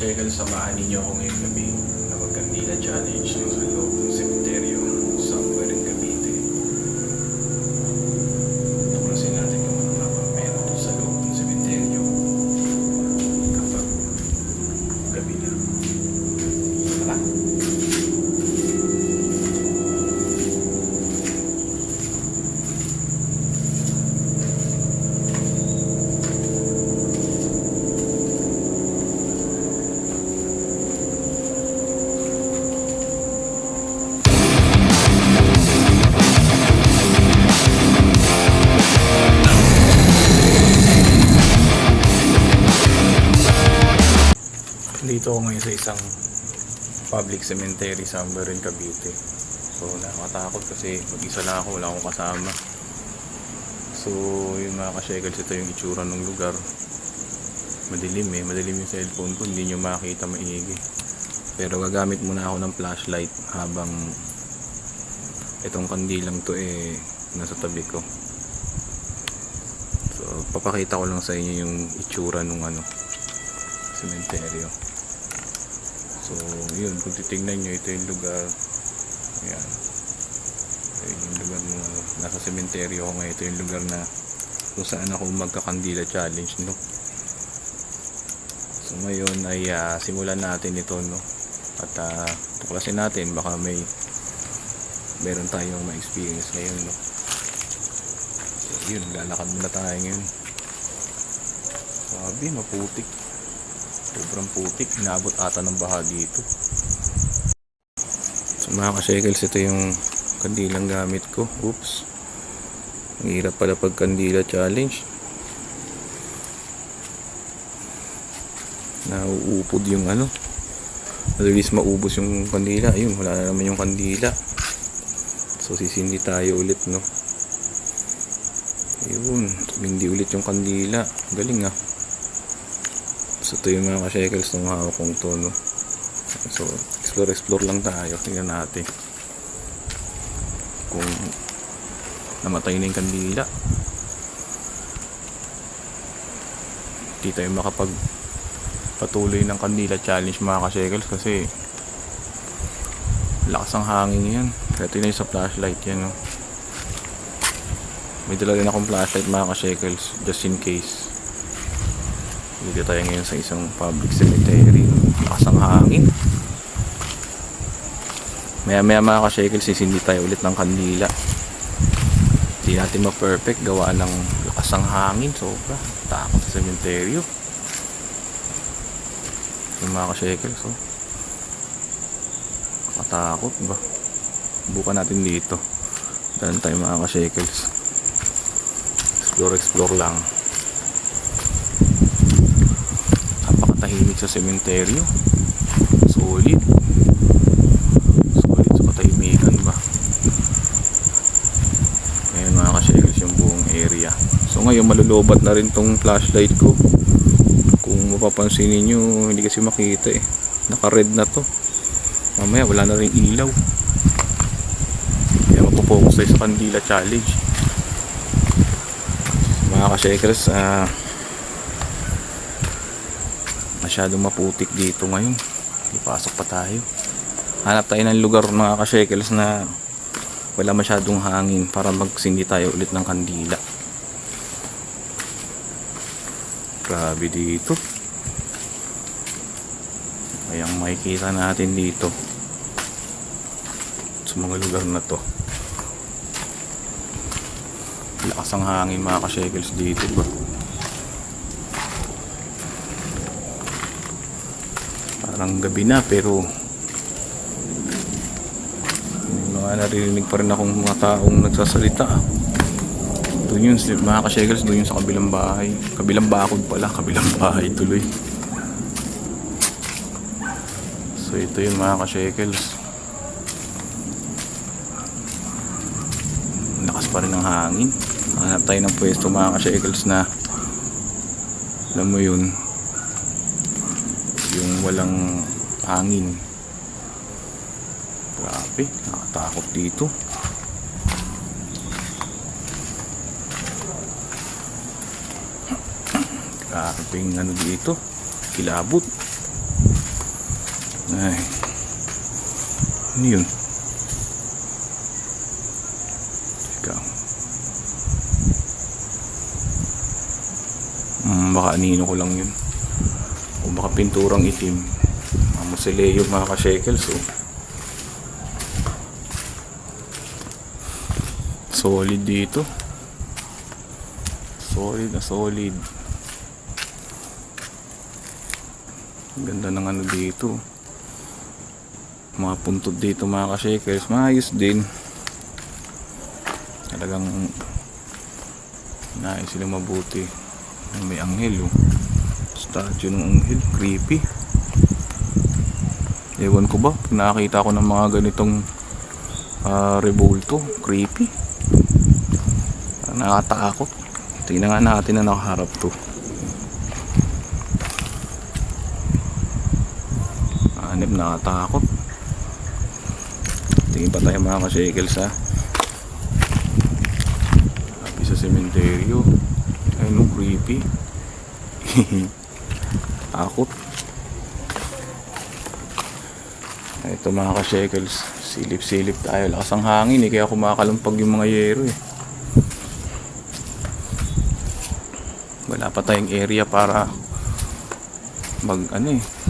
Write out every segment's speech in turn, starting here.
ka-shekel, samahan ninyo ako ngayong gabi na mag-Kandila Challenge sa loob ng sementeryo sa Buerin, Cavite. Tuklasin natin kung ano nga ba meron doon sa loob ng sementeryo kapag gabi na. Tara! Dito ako ngayon sa isang public cemetery sa Buerin, Cavite. So nakakatakot kasi mag-isa lang ako, wala akong kasama. So yung mga ka-shekels, ito yung itsura ng lugar. Madilim madilim yung cellphone ko, hindi nyo makita maigi. Pero gagamit muna ako ng flashlight habang itong kandilang to nasa tabi ko. So papakita ko lang sa inyo yung itsura ng sementeryo. So yun, kung titignan nyo, ito yung lugar. Ayan, ito yung lugar mo, nasa sementeryo ako ngayon. Ito yung lugar na kung saan ako magka-Kandila Challenge, no? So ngayon ay simulan natin ito, no? At tuklasin natin, baka meron tayong ma-experience ngayon, no? So yun, lalakad muna tayo ngayon. Sabi, maputik, sobrang putik, inabot ata ng baha dito. So mga ka-shekels, ito yung kandilang gamit ko. Oops, ang hirap pala pag Kandila Challenge, nauupod yung madalis maubos yung kandila. Ayun, wala na naman yung kandila. So sisindi tayo ulit, no? Ayun, hindi ulit yung kandila. Galing ah. So ito yung mga ka-shekels ng hawak kong to, no? So explore lang tayo. Tingnan natin kung namatay na yung kandila. Hindi tayo makapagpatuloy ng Kandila Challenge, mga ka-shekels, kasi lakas ang hangin yan. Kaya tingnan nyo sa flashlight yan, no? May dala rin akong flashlight, mga ka-shekels, just in case. Dito tayo ngayon sa isang public cemetery. Lakas ang hangin. Maya mga ka-shekels, sisindi tayo ulit ng kandila. Hindi natin ma-perfect gawa ng lakas ang hangin. Sobra takot sa cemetery. Yung mga ka-shekels, katakot ba? Bukan natin dito. Dalan tayo, mga ka-shekels. Explore lang. Tahimik sa sementeryo. Solid sa katahimikan ba. Ngayon mga ka-shekels, yung buong area. So ngayon malulobat na rin tong flashlight ko. Kung mapapansin niyo, hindi kasi makita naka red na to. Mamaya wala na rin ilaw. Kaya mapofocus tayo sa Kandila Challenge. Mga ka-shekels, masyadong maputik dito ngayon. Ipasok pa tayo. Hanap tayo ng lugar, mga ka-shekels, na wala masyadong hangin para magsindi tayo ulit ng kandila. Grabe dito. Kayang makikita natin dito sa mga lugar na to. Lakas ang hangin, mga ka-shekels, dito ba. Parang gabi na, pero may mga naririnig pa rin akong mga taong nagsasalita. Doon yun, mga ka-shekels, doon yun sa kabilang bahay. Kabilang bakod pala, kabilang bahay tuloy. So ito yun, mga ka-shekels. Lakas pa rin ng hangin. Hanap tayo ng pwesto, mga ka-shekels, na alam mo yun, yung walang hangin. Grabe, nakatakot dito. Grabe yung dito, kilabot. Ay. Ano yun? Teka. Baka anino ko lang yun. O baka pinturang itim. Mamusileo mga ka-shekels. Oh. Solid dito. Solid na solid. Ganda ng ano dito. Mga puntod dito mga ka-shekels. Maayos din. Talagang nais sila mabuti. May anghel. Oh. Statue ng anghel. Creepy. Ewan ko ba. Nakakita ko ng mga ganitong revolto. Creepy. Nakatakot. Tingnan nga natin na nakaharap to. Hanip, nakatakot. Tingin pa tayo mga ka-shekels ha. Happy sa sementeryo. Ayun, creepy. Takot. Ito mga ka-shekels, silip-silip tayo. Lakas ang hangin kaya kumakalumpag yung mga yero Wala pa tayong area para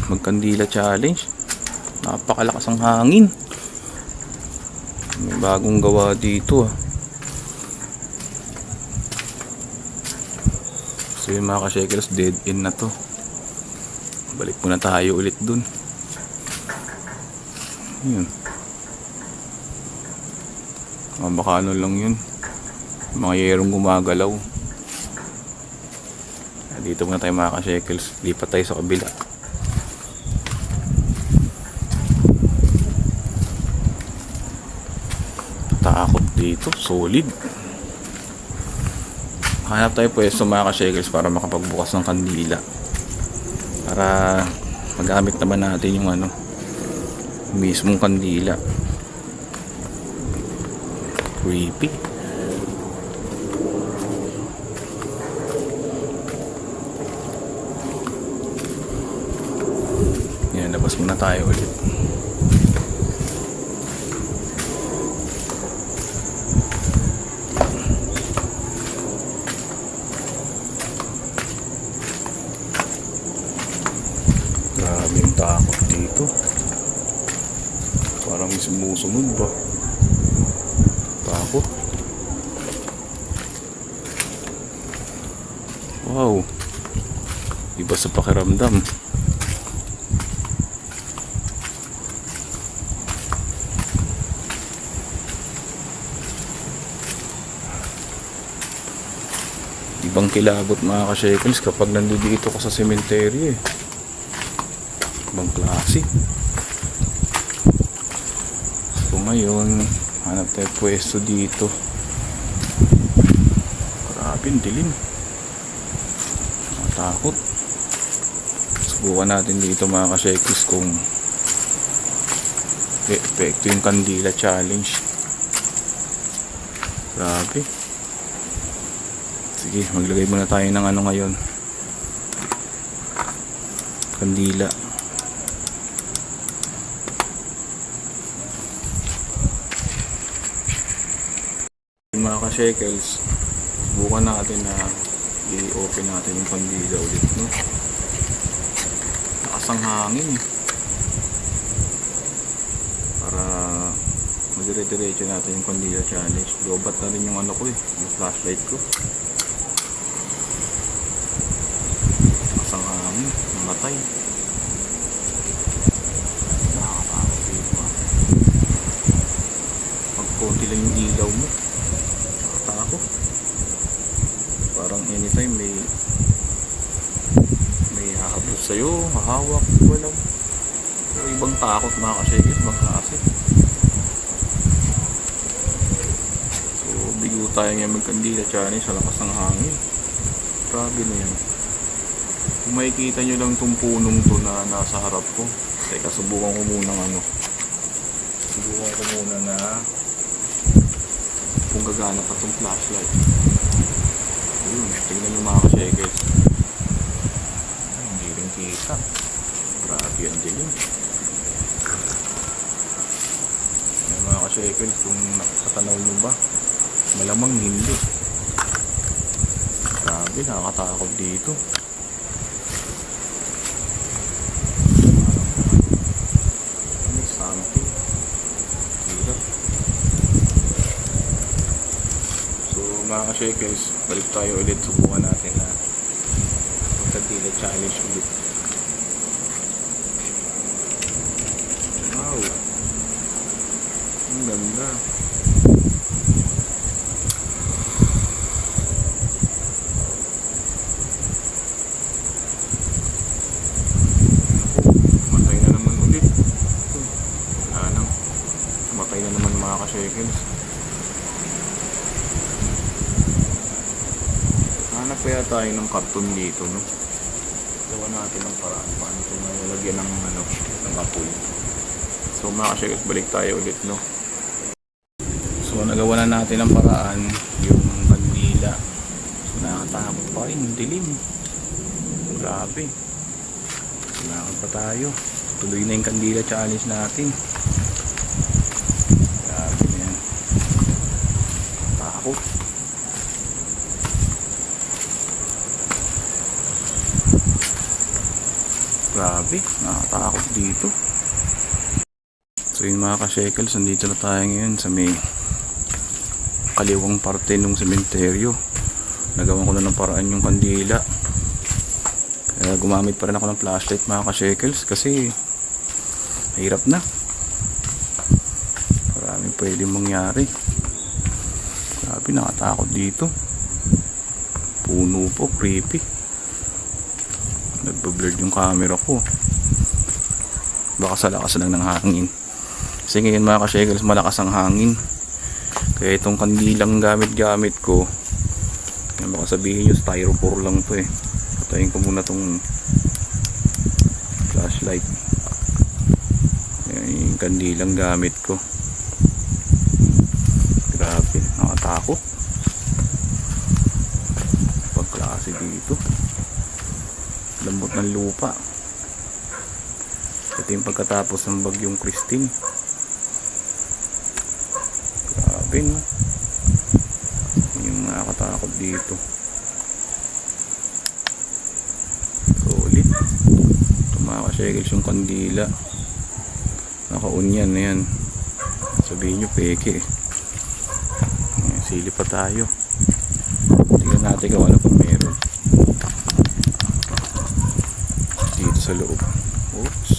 magkandila challenge. Napakalakas ang hangin. May bagong gawa dito So yung mga ka-shekels, dead end na to. Balik muna tayo ulit dun. Yun. Baka ano lang yun, mga yerong gumagalaw. Dito muna tayo mga ka-shekels. Lipat tayo sa kabila. Takot dito. Solid. Hanap tayo pwesto mga ka-shekels para makapagbukas ng kandila. Para magamit naman natin yung mismong kandila. Creepy. Yan, labas muna tayo ulit. Grabe yung takot dito. Parang may sumusunod ba? Takot. Wow. Iba sa pakiramdam. Ibang kilabot mga ka-shekels kapag nandito ka sa cemetery Ibang klase. So ngayon, hanap tayo pwesto dito. Grabe, dilim. Takot. Subukan natin dito mga ka-shekels kung epekto yung kandila challenge. Grabe. Sige, maglagay muna tayo ng ngayon. Kandila. Mga ka-shekels, subukan natin na i-open natin yung kandila ulit, no? Lakas ang hangin para madire-diretso natin yung kandila challenge. Lobat na rin yung yung flashlight ko. Lakas ang hangin, namatay. Nakakatakot dito pag konti lang yung ilaw mo, nakakatakot. Parang anytime may hahabot sa'yo, hahawak, wala. So, ibang takot mga ka-shekels, ibang klase. So bigo tayo ngayon magkandila challenge sa lakas ng hangin. Grabe na yan. Kung makikita nyo lang itong punong to na nasa harap ko. Teka, subukan ko muna na kung gagana pa itong flashlight. Ayun, tingnan nyo mga ka-shekels. Hindi rin kita. Grabe yan din yun. ka-shekels, kung nakatanaw nyo ba, malamang hindi. Grabe, nakakatakot dito. May something. Hirap. So mga ka-shekels, balik tayo ulit, subukan natin na magkandila challenge ulit. Wow, ang ganda. Matay na naman ulit. Wala nang matay na naman mga ka-shekels. Hanap kaya tayo ng karton dito, no? Gawa natin ang paraan paano ito nalagyan ng ng apoy. So mga ka-shekels, balik tayo ulit, no? So nagawa na natin ang paraan, yung kandila. So nakakatakot pa rin, dilim. Grabe. Sinakot pa tayo. Tuloy na yung kandila challenge natin. Grabe na yan. Takot. Grabe, nakakatakot dito. So yun mga ka-shekels, nandito na tayo ngayon sa may kaliwang parte ng sementeryo. Nagawan ko na ng paraan yung kandila. Kaya gumamit pa rin ako ng flashlight mga ka-shekels kasi mahirap na. Maraming pwedeng mangyari. Grabe, nakatakot dito. Puno po, creepy. Nagbablurred yung camera ko. Baka sa lakas lang ng hangin. Kasi ngayon mga ka-shekels, malakas ang hangin. Kaya itong kandilang gamit ko, baka sabihin nyo styrofoam lang to eh. Patayin ko muna tong flashlight. Ayan yung kandilang gamit ko. Grabe, nakatakot. Pagklase dito. Lambot ng lupa. Ito yung pagkatapos ng bagyong Christine. Grabe, no? Yung nakakatakot dito. Solid. Tumakashekels yung kandila. Naka-on yan na yan. Sabihin nyo peke. Silip pa tayo. Tingnan natin kung ano pa meron dito sa loob. Oops,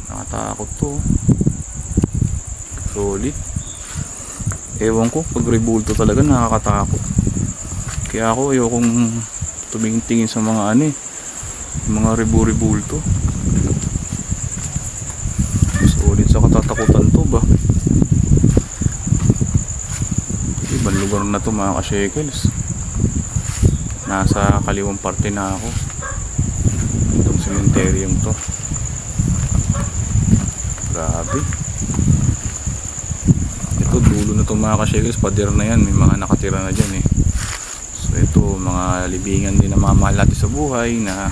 nakatakot to. Solid. Ewan ko, pag rebulto talaga nakakatakot. Kaya ako ayokong tumingin sa mga mga rebulto. Solid sa katatakutan to ba. Ibang lugar na to mga ka-shekels. Nasa kaliwang parte na ako. Itong sementeryong to. Grabe. Ito dulo na to mga ka-shekels. Pader na yan. May mga nakatira na dyan eh. So ito mga libingan din na mamahal natin sa buhay na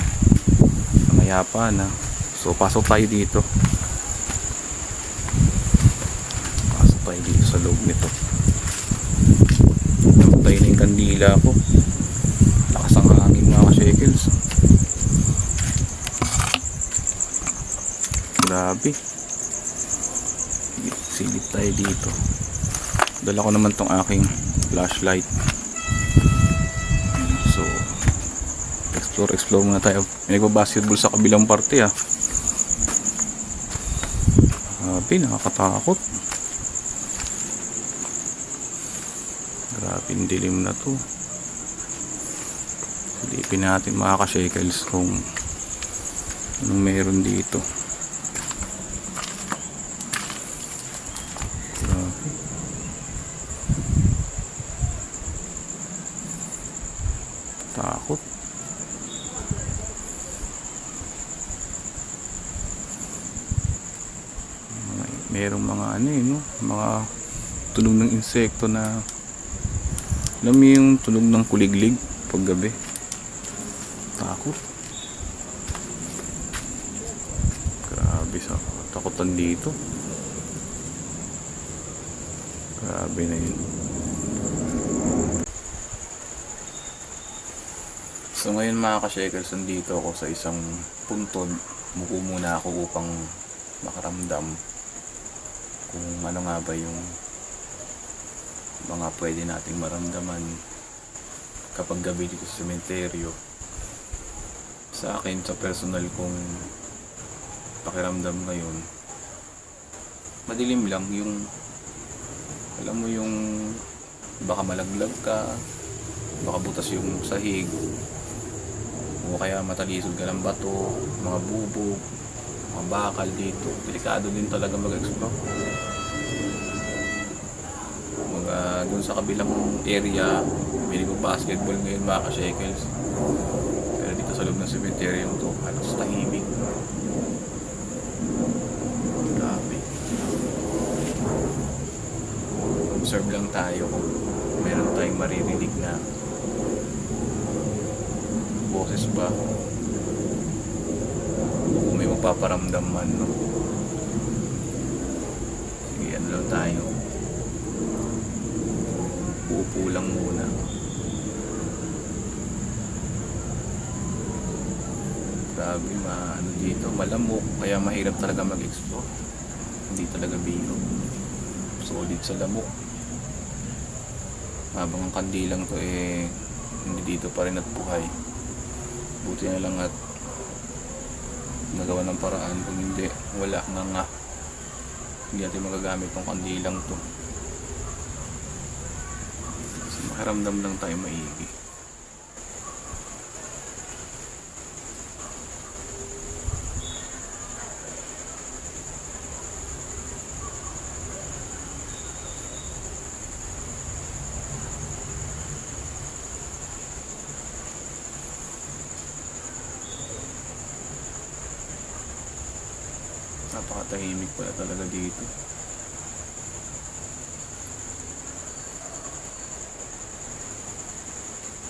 mayapa na. So pasok tayo dito. Pasok tayo dito sa loob nito. Namatay na yung kandila ko. Lakas ang hangin mga ka-shekels. Grabe. Silip tayo dito. Dala ko naman tong aking flashlight. So explore muna tayo. May nagbabasketball sa kabilang parte ah. Grabe, nakakatakot. Grabe, dilim na to. Silipin natin mga ka-shekels kung anong meron dito. Grabe. Takot. Merong mga no? Mga tunog ng insekto na alam mo yung tunog ng kuliglig pag gabi. Takot. Grabe sa takutan dito. Grabe na yun. So ngayon mga ka-shekels, nandito ako sa isang puntod. Muko muna ako upang makaramdam kung ano nga ba yung mga pwede nating maramdaman kapag gabi dito sa sementeryo. Sa akin, sa personal kong pakiramdam ngayon, madilim lang yung, alam mo yung baka malaglag ka, baka butas yung sahig, o kaya matalisod ka ng bato, mga bubog, mga bakal dito. Delikado din talaga mag-explore. Dun sa kabilang area, may basketball ngayon mga ka-shekels. Pero dito sa loob ng cemetery to, halos tahimik. Grabe. Observe lang tayo kung meron tayong maririnig na boses ba, kung may mapaparamdam man, no? Sige, ano lang tayo, uupo lang muna. Grabe, ano dito, malamok, kaya mahirap talaga mag-explore. Hindi talaga biro, solid sa lamok. Habang ang kandilang to hindi dito pa rin at buhay. Buti na lang at nagawa ng paraan. Kung hindi, wala nga. Hindi natin magagamit tong kandilang to. So, makaramdam lang tayo maigi. Napakatahimik pala talaga dito.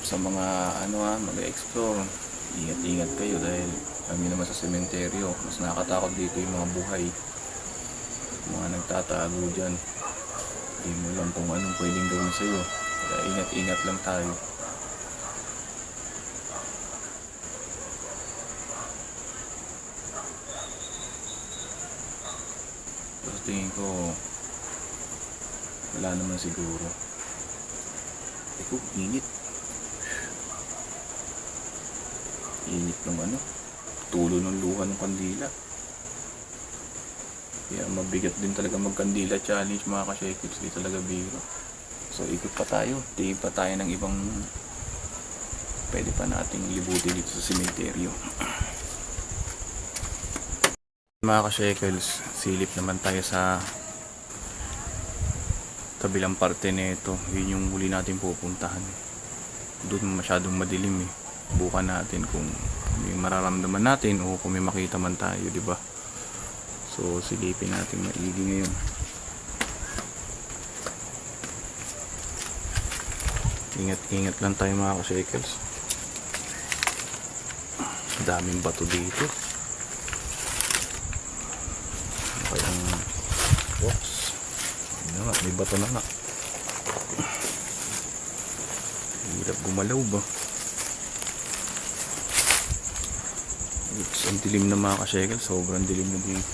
Sa mga mag-explore, ingat-ingat kayo dahil kami naman sa sementeryo, mas nakakatakot dito yung mga buhay, mga nagtatago dyan. Hindi mo lang kung anong pwedeng gawin sa'yo, kaya ingat-ingat lang tayo. Tingin ko wala naman siguro. Init ng tulo ng luha ng kandila. Kaya mabigat din talaga magkandila challenge mga ka-shekels, di talaga biro. So ikot pa tayo, tingin pa tayo ng ibang pwede pa nating libutin dito sa sementeryo. Mga ka-shekels, silip naman tayo sa kabilang parte nito. Yun yung huli natin pupuntahan. Doon masyadong madilim eh. Bukan natin kung may mararamdaman natin o kung may makita man tayo, di ba? So silipin natin maigi ngayon. Ingat-ingat lang tayo mga ka-shekels. Daming bato dito. Kayang box. May bato na nga. Hirap gumalaw ba? Ang dilim na mga ka-shekels. Sobrang dilim na dito.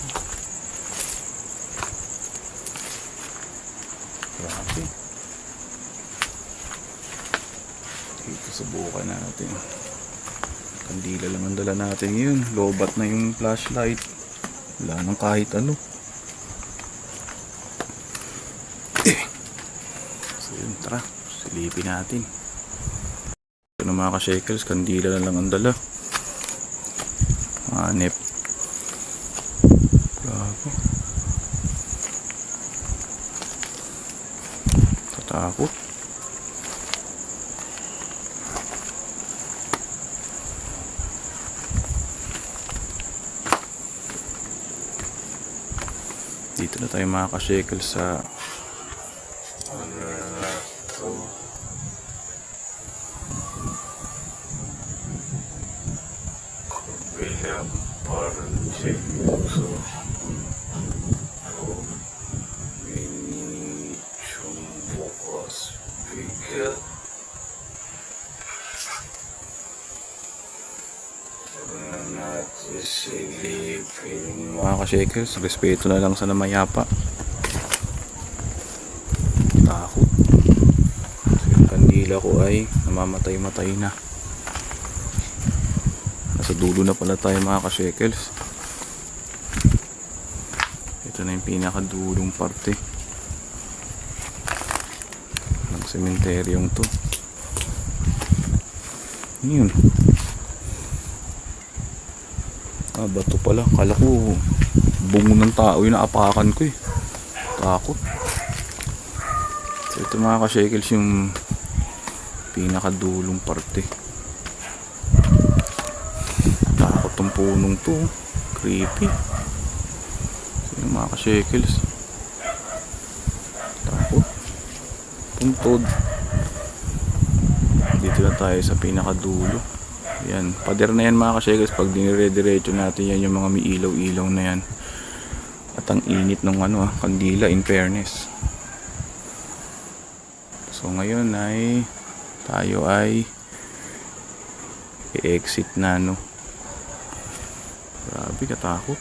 Grabe. Dito sa buka natin. Kandila lang ang dala natin yun. Lobat na yung flashlight. Wala nang kahit ano. So yun, tara, silipin natin. Ito na mga ka-shekels, kandila na lang ang dala. Hanep. Grabe. Tatakot. Dito na tayo mga ka-shekels sa Mga ka-shakers, respeto na lang sa namayapa. Takot. So, yung kandila ko ay namamatay-matay na. Nasa dulo na pala tayo mga ka-shakers. Ito na yung pinakadulong parte ng sementeryong to. Yun. Bato pala. Kala ko bungo ng tao yung naapakan ko eh. Takot. So ito mga ka-shakers yung pinakadulong parte. Takot tong punong to. Creepy. So yung mga ka-shakers. Takot. Puntod. Dito na tayo sa pinakadulo. Yan, pader na yan mga ka-shakers. Pag dinire-diretso natin yan, yung mga may ilaw-ilaw na yan. At ang init ng kandila, in fairness. So ngayon ay tayo ay i-exit na Grabe, katakot.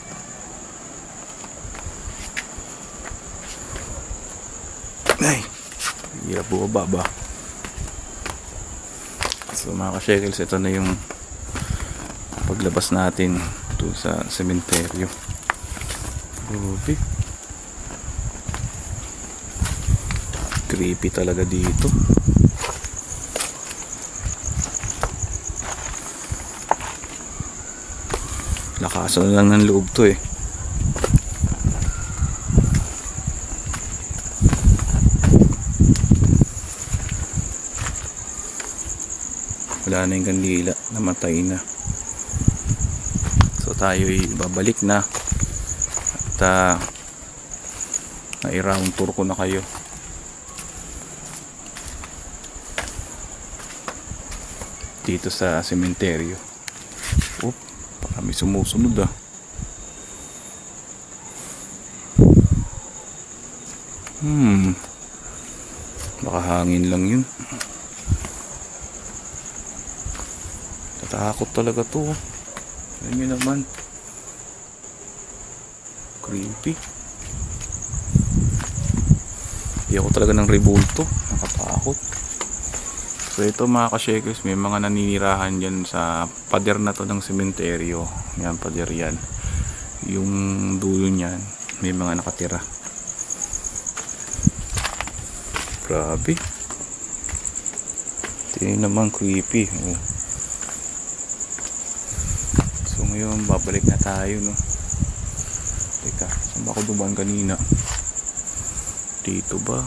Ay, hirap bumaba ba? So mga ka-shakers, ito na yung paglabas natin to sa sementeryo. Grabe. Creepy talaga dito. Lakasan na lang ng loob to eh. Wala na yung kandila, namatay na. So tayo ay babalik na. At na-round tour ko na kayo. Dito sa sementeryo. Oop, baka may sumusunod Baka hangin lang yun. Tatakot talaga to. Alam nyo naman. Creepy. Hindi ako talaga ng rebulto. Nakatakot. So ito mga ka-shakers, may mga naninirahan dyan sa pader na to ng sementeryo. Yan, pader yan. Yung dulo niyan, may mga nakatira. Grabe. Ito naman creepy. So ngayon, babalik na tayo Teka, saan ba ako dumaan kanina? Dito ba?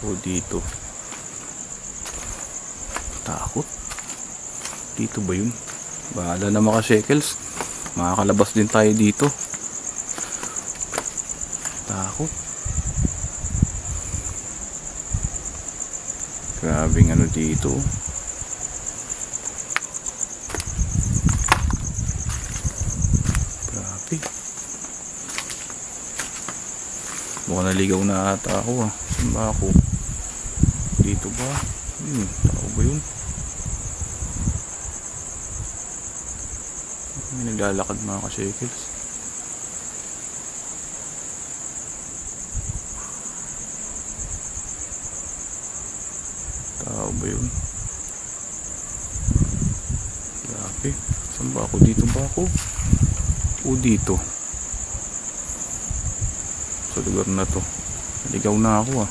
O dito? Takot. Dito ba yun? Bahala na mga shekels. Makakalabas din tayo dito. Takot. Grabing dito. Grabe. Mukhang naligaw na ata ako Saan ba ako? Dito ba? Tao ba yun? May naglalakad mga ka-shekels. Tao ba yun? Grabe. Saan ba ako? Dito ba ako? O dito? Sa lugar na to. Naligaw na ako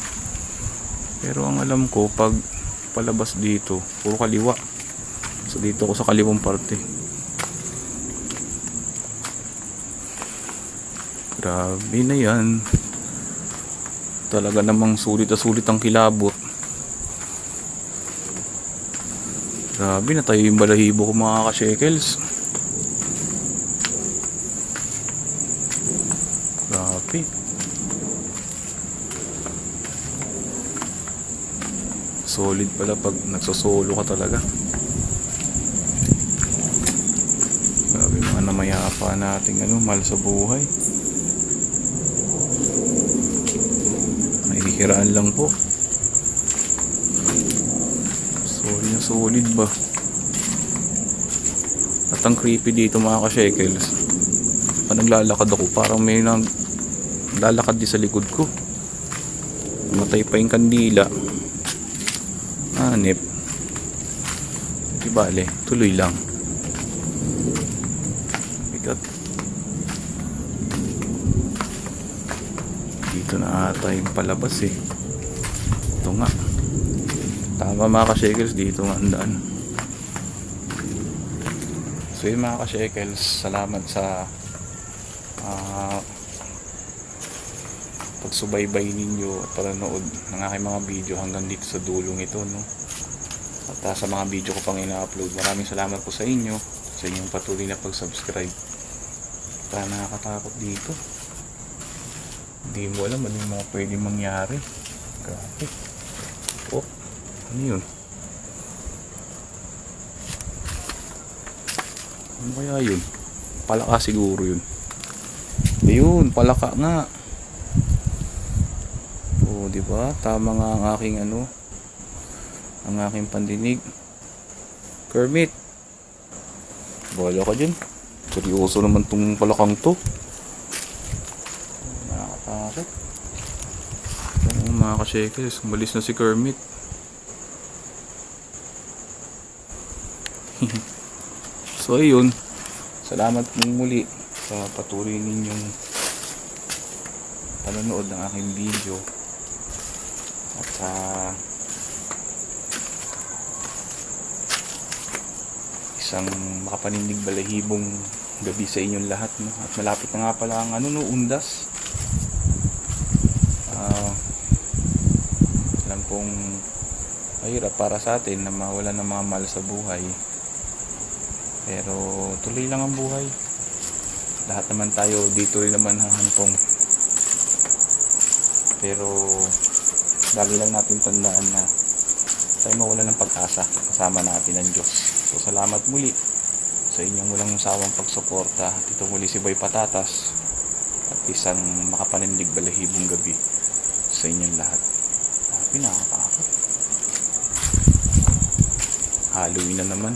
Pero ang alam ko, pag palabas dito, puro kaliwa. So dito ako sa kaliwang parte. Grabe na yan. Talaga namang sulit na sulit ang kilabot. Grabe, natayo yung balahibo ko mga ka-shekels. Grabe. Solid pala pag nagsosolo ka talaga. Grabe mga namayapa nating mahal sa buhay. Mahihiraan lang po. Solid na solid ba? At ang creepy dito mga ka-shekels, pag naglalakad ako parang may lalakad din sa likod ko. Matay pa yung kandila. Hanip. Di bale, tuloy lang. Bigat. Dito na ata yung palabas eh. Ito nga. Tama mga ka-shekels, dito nga ang daan. So yun mga ka-shekels, salamat sa pagsubaybay ninyo at panonood ng aking mga video hanggang dito sa dulong ito, no? At sa mga video ko pang ina-upload, maraming salamat po sa inyo, sa inyong patuloy na pag-subscribe. Nakakatakot dito, hindi mo alam ano yung mga pwedeng mangyari. Grabe. Oh, ano yun? Ano kaya yun? Palaka siguro yun. Ayun, palaka nga. Oh, di ba? Tama nga ang aking ang aking pandinig. Kermit. Bala ka dyan. Seryoso naman tong palakang to. Nakakatakot. Oh, mga ka-shekels, umalis na si Kermit. So ayun, salamat muli sa patuloy ninyong panonood ng aking video at sa isang makapanindig balahibong gabi sa inyong lahat, no? At malapit na nga pala ang undas. Alam kong mahirap para sa atin na mawala ng mga mahal sa buhay, pero tuloy lang ang buhay. Lahat naman tayo dito rin naman hahantong, pero lagi lang natin tandaan na tayo mawala ng pag-asa, kasama natin ang Diyos. So salamat muli sa inyong walang sawang pagsuporta. At ito muli si Boy Patatas, at isang makapanindig balahibong gabi sa inyong lahat. Nakakatakot. Halloween na naman.